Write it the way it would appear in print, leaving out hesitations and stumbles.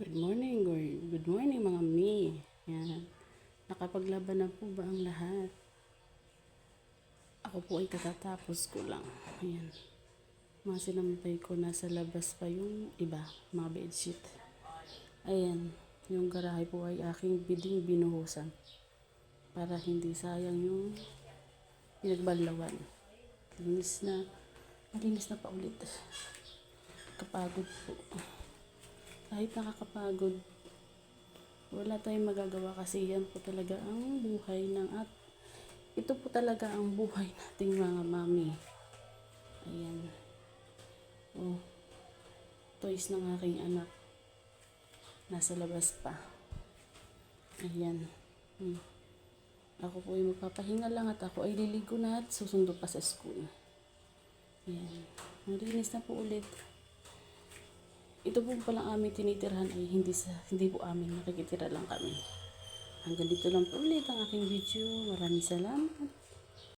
Good morning mga mi. Yan. Nakapaglaban na po ba ang lahat? Ako po ay katatapos ko lang. Ayan. Mga sinampay ko nasa labas pa yung iba, mga bedsheet. Ayan. Yung garahe po ay aking binuhusan. Para hindi sayang yung pinagbanlawan. Malinis na pa ulit. Kapagod po. Kahit nakakapagod, wala tayong magagawa kasi yan po talaga ang buhay ito po talaga ang buhay nating mga mami. Ayan. Oh, toys ng aking anak. Nasa labas pa. Ayan. Ako po ay magpapahinga lang at ako ay liligo na at susundo pa sa school. Ayan. Malinis na po ulit. Ito po palang aming tinitirhan ay hindi po amin, nakikitira lang kami. Hanggang dito lang po ulit ang aking video. Maraming salamat.